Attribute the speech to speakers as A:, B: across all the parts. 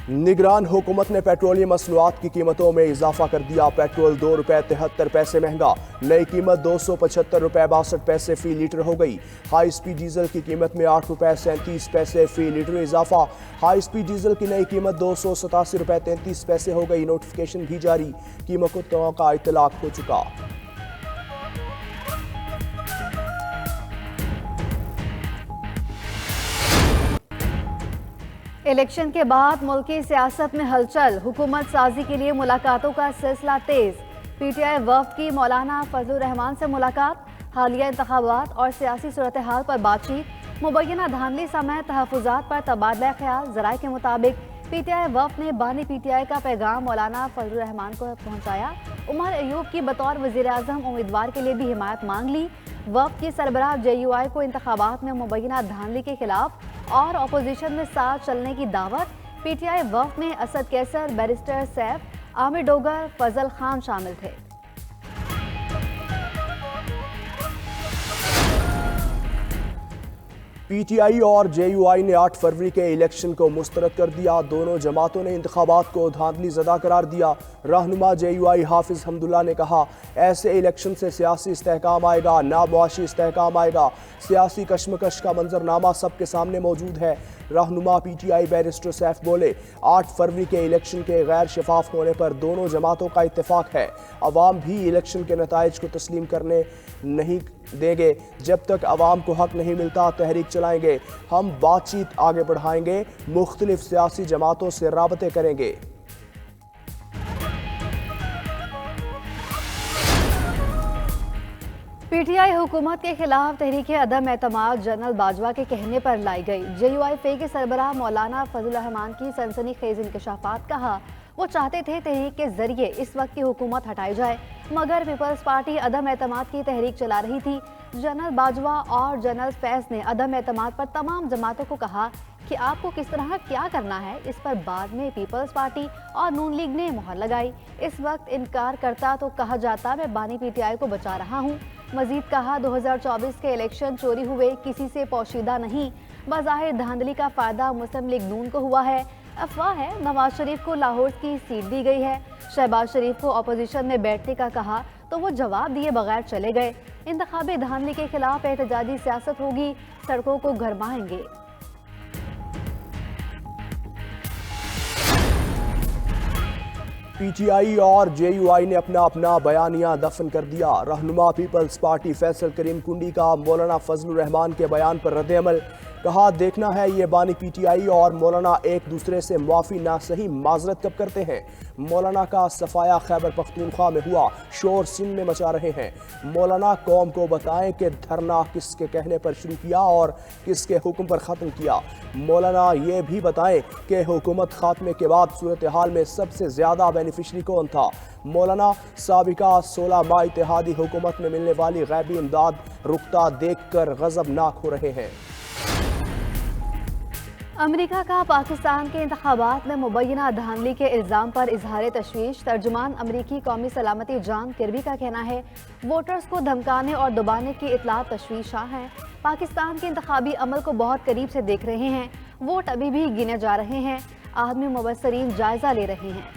A: निगरान हुकूमत ने पेट्रोलियम मसनूआत की कीमतों में इजाफा कर दिया। पेट्रोल ₹2.73 महंगा, नई कीमत ₹275.62 फी लीटर हो गई। हाई स्पीड डीजल की कीमत में ₹8.37 फी लीटर इजाफा। हाई स्पीड डीजल की नई कीमत ₹287.33 हो गई। नोटिफिकेशन भी जारी, कीमतों का इतलाक हो चुका।
B: इलेक्शन के बाद मुल्की सियासत में हलचल, हुकूमत साजी के लिए मुलाकातों का सिलसिला तेज। पीटीआई वफ्द की मौलाना फजलुर रहमान से मुलाकात, हालिया इंतखाबात और सियासी सूरत हाल पर बातचीत, मुबैना धांधली समेत तहफ़्फ़ुज़ात पर तबादला ख्याल। ज़राए के मुताबिक पीटीआई वफ्द ने बानी पीटीआई का पैगाम मौलाना फजलुर रहमान को पहुंचाया। उमर अयूब की बतौर वज़ीर आज़म उम्मीदवार के लिए भी हिमायत मांग ली। वफ्द की सरबराह JUI को इंतखाबात में मुबैना धांधली के खिलाफ और अपोजिशन में साथ चलने की दावत। पीटीआई वफ्द में असद कैसर, बैरिस्टर सैफ, आमिर डोगर, फजल खान शामिल थे।
A: पीटीआई और JUI ने 8 फरवरी के इलेक्शन को मुस्तरद कर दिया। दोनों जमातों ने इंतखाबात को धांधली ज़दा करार दिया। रहनुमा JUI हाफिज हमदुल्ला ने कहा, ऐसे इलेक्शन से सियासी इस्तेहकाम आएगा, ना मुआशी इस्तेहकाम आएगा। सियासी कशमकश का मंजरनामा सबके सामने मौजूद है। रहनुमा PTI बैरिस्टर सैफ बोले, 8 फरवरी के इलेक्शन के गैर शफाफ होने पर दोनों जमातों का इत्तेफाक है। अवाम भी इलेक्शन के नताइज को तस्लीम करने नहीं देंगे। जब तक अवाम को हक नहीं मिलता तहरीक चलाएंगे। हम बातचीत आगे बढ़ाएंगे, मुख्तलिफ सियासी जमातों से राबते करेंगे।
B: पीटीआई हुकूमत के खिलाफ तहरीक अदम एतमाद जनरल बाजवा के कहने पर लाई गई। JUI फे के सरबराह मौलाना फजलुर रहमान की सनसनीखेज इंकशाफात। कहा, वो चाहते थे तहरीक के जरिए इस वक्त की हुकूमत हटाई जाए, मगर पीपल्स पार्टी अदम एतमाद की तहरीक चला रही थी। जनरल बाजवा और जनरल फैज ने अदम एतमाद पर तमाम जमातों को कहा कि आपको किस तरह क्या करना है। इस पर बाद में पीपल्स पार्टी और नून लीग ने मुहर लगाई। इस वक्त इनकार करता तो कहा जाता मैं बानी PTI को बचा रहा हूँ। मजीद कहा, 2024 के इलेक्शन चोरी हुए, किसी से पोशीदा नहीं। बज़ाहिर धांधली का फायदा मुस्लिम लीग नून को हुआ है। अफवाह है नवाज शरीफ को लाहौर की सीट दी गई है। शहबाज शरीफ को अपोजिशन में बैठने का कहा तो वो जवाब दिए बगैर चले गए। इंतखाबी धांधली के खिलाफ एहतजाजी सियासत होगी, सड़कों को गरमाएंगे।
A: PTI और JUI ने अपना बयानिया दफन कर दिया। रहनुमा पीपल्स पार्टी फैसल करीम कुंडी का मौलाना फजलुर रहमान के बयान पर रद्द-ए-अमल। कहा, देखना है ये बानी PTI और मौलाना एक दूसरे से मुआफी ना सही माजरत कब करते हैं। मौलाना का सफाया खैबर पख्तूनख्वा में हुआ, शोर सिंध में मचा रहे हैं। मौलाना कौम को बताएं कि धरना किसके कहने पर शुरू किया और किसके हुक्म पर ख़त्म किया। मौलाना ये भी बताएं कि हुकूमत खात्मे के बाद सूरत हाल में सबसे ज़्यादा बेनिफिशरी कौन था। मौलाना साबिका 16 माह इत्तेहादी हुकूमत में मिलने वाली गैबी इमदाद रुकता देख कर गज़बनाक हो रहे हैं।
B: अमेरिका का पाकिस्तान के इंतखाबात में मुबैना धांधली के इल्ज़ाम पर इजहार तशवीश। तर्जुमान अमरीकी कौमी सलामती जॉन किर्बी का कहना है, वोटर्स को धमकाने और दबाने की इतला तशवीशा हैं। पाकिस्तान के इंतखाबी अमल को बहुत करीब से देख रहे हैं। वोट अभी भी गिने जा रहे हैं। आदमी मुबस्सरीन जायजा ले रहे हैं।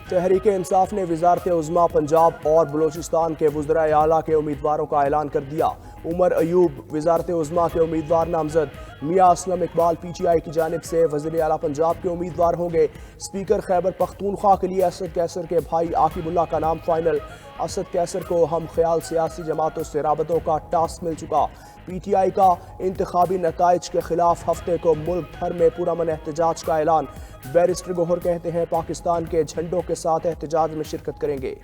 A: तहरीक इंसाफ ने वज़ारत उज़्मा पंजाब और बलोचिस्तान के वज़राए आला के उम्मीदवारों का ऐलान कर दिया। उमर अयूब वज़ारत उज़्मा के उम्मीदवार नामजद, मियाँ असलम इकबाल PTI की जानिब से वज़ीर आला पंजाब के उम्मीदवार होंगे। स्पीकर खैबर पख्तूनख्वा के लिए असद कैसर के भाई आकिबुल्ला का नाम फाइनल। असद कैसर को हम ख्याल सियासी जमातों से राबतों का टास्क मिल चुका। PTI का इंतखाबी नताइज के खिलाफ हफ्ते को मुल्क भर में पुरअमन एहतजाज का ऐलान। बैरिस्टर गोहर कहते हैं, पाकिस्तान के झंडों के साथ एहतजाज में शिरकत करेंगे।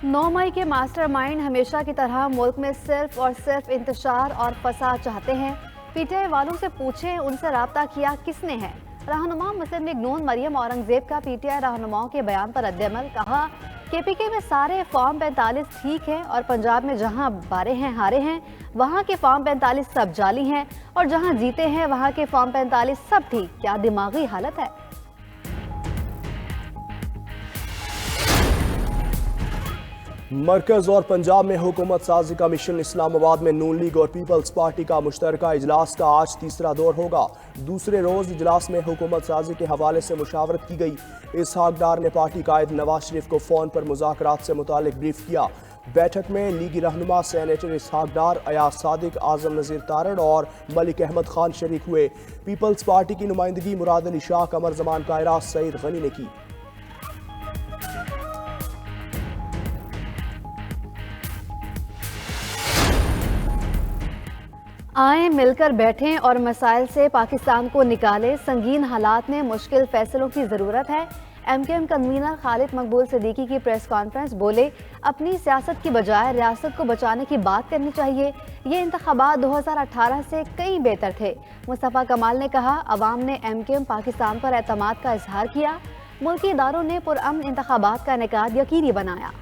B: 9 मई के मास्टरमाइंड हमेशा की तरह मुल्क में सिर्फ और सिर्फ इंतशार और फसाद चाहते हैं। PTI वालों से पूछें, उनसे राब्ता किया किसने है। रहनुमा मुस्लिम लीग नून मरियम औरंगजेब का PTI रहनुमाओं के बयान पर रद्द-ए-अमल। कहा, KPK में सारे फॉर्म 45 ठीक है और पंजाब में जहां बारे हैं हारे हैं वहां के फॉर्म 45 सब जाली हैं और जहां जीते हैं वहां के फॉर्म 45 सब ठीक। क्या दिमागी हालत है।
A: मरकज और पंजाब में हुकूमत साजी का मिशन। इस्लामाबाद में नून लीग और पीपल्स पार्टी का मुश्तरका इजलास का आज तीसरा दौर होगा। दूसरे रोज इजलास में हुकूमत साजी के हवाले से मुशावरत की गई। इसहाक डार ने पार्टी कायद नवाज शरीफ को फोन पर मुज़ाकरात से मुतालिक ब्रीफ किया। बैठक में लीगी रहनुमा सेनेटर इसहाक डार, अयाज सादिक, आजम नज़ीर तारड़ और मलिक अहमद खान शरीक हुए। पीपल्स पार्टी की नुमाइंदगी मुराद अली शाह, कमर जमान कायरा, सईद गनी ने की।
B: आए मिलकर बैठें और मसाइल से पाकिस्तान को निकालें। संगीन हालात में मुश्किल फैसलों की ज़रूरत है। MKM कन्वीनर खालिद मकबूल सिद्दीकी की प्रेस कॉन्फ्रेंस। बोले, अपनी सियासत की बजाय रियासत को बचाने की बात करनी चाहिए। ये इंतखाबात 2018 से कई बेहतर थे। मुस्तफ़ा कमाल ने कहा, अवाम ने MKM पाकिस्तान पर एतमाद का इजहार किया। मुल्की इदारों ने पुरअमन इंतखाबात का इनेकाद यकीनी बनाया।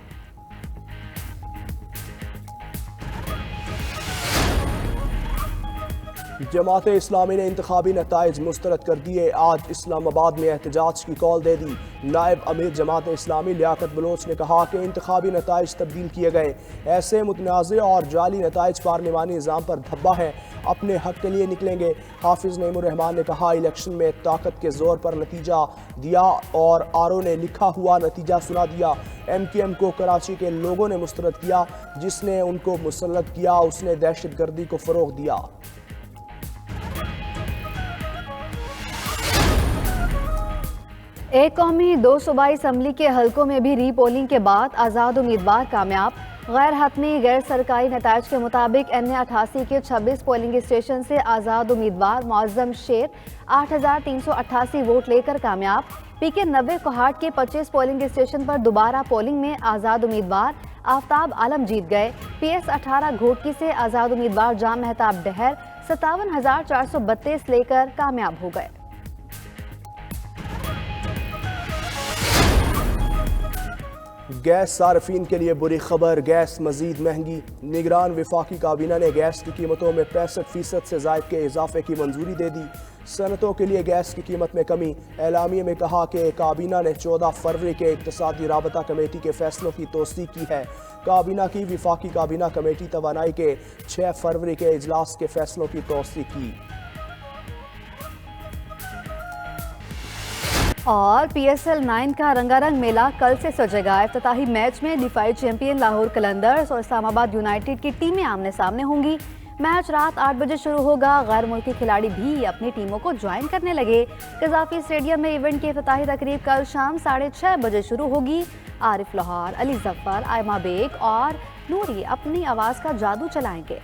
A: जमात इस्लामी ने इंतखाबी नताइज मुस्तरद कर दिए। आज इस्लामाबाद में एहतजाज की कॉल दे दी। नायब अमीर जमात इस्लामी लियाकत बलोच ने कहा कि इंतखाबी नताइज तब्दील किए गए। ऐसे मुतनाज़ और जाली नताइज पार्लिमानी निज़ाम पर धब्बा है। अपने हक के लिए निकलेंगे। हाफिज नईमुर रहमान ने कहा, इलेक्शन में ताकत के जोर पर नतीजा दिया और RO ने लिखा हुआ नतीजा सुना दिया। MKM को कराची के लोगों ने मुस्तरद किया। जिसने उनको मुसल्लत किया उसने दहशत गर्दी को फ़रोग़ दिया।
B: एक कौमी दो सूबाई असम्बली के हलकों में भी रीपोलिंग के बाद आज़ाद उम्मीदवार कामयाब। गैर हतमी गैर सरकारी नताइज के मुताबिक NA88 के 26 पोलिंग स्टेशन से आज़ाद उम्मीदवार मौज़म शेर 8,388 वोट लेकर कामयाब। PK 90 कोहाट के 25 पोलिंग स्टेशन पर दोबारा पोलिंग में आज़ाद उम्मीदवार आफ्ताब आलम जीत गए। PS 18 घोटकी से आज़ाद उम्मीदवार जाम मेहताब डहर 57,432 लेकर कामयाब हो गए।
A: गैस सार्फिन के लिए बुरी खबर, गैस मजीद महंगी। निगरान वफाकी काबीना ने गैस की कीमतों में 65% से ज़ायद के इजाफे की मंजूरी दे दी। सनतों के लिए गैस की कीमत में कमी। एलामिये में कहा कि काबीना ने 14 फरवरी के इक्तिसादी राबता कमेटी के फैसलों की तौसीक की है। काबीना की वफाकी काबीना कमेटी तवानाई के 6 फरवरी के इजलास के फैसलों की तौसीक की।
B: और PSL 9 का रंगारंग मेला कल से सजेगा। इफ्तिताही मैच में डिफाइड चैंपियन लाहौर कलंदर्स और इस्लामाबाद यूनाइटेड की टीमें आमने सामने होंगी। मैच रात 8 बजे शुरू होगा। गैर मुल्की खिलाड़ी भी अपनी टीमों को ज्वाइन करने लगे। कज़ाफी स्टेडियम में इवेंट की इफ्तिताही तकरीब कल शाम 6:30 बजे शुरू होगी। आरिफ लाहौर, अली जफर, आयमा बेग और नूरी अपनी आवाज़ का जादू चलाएंगे।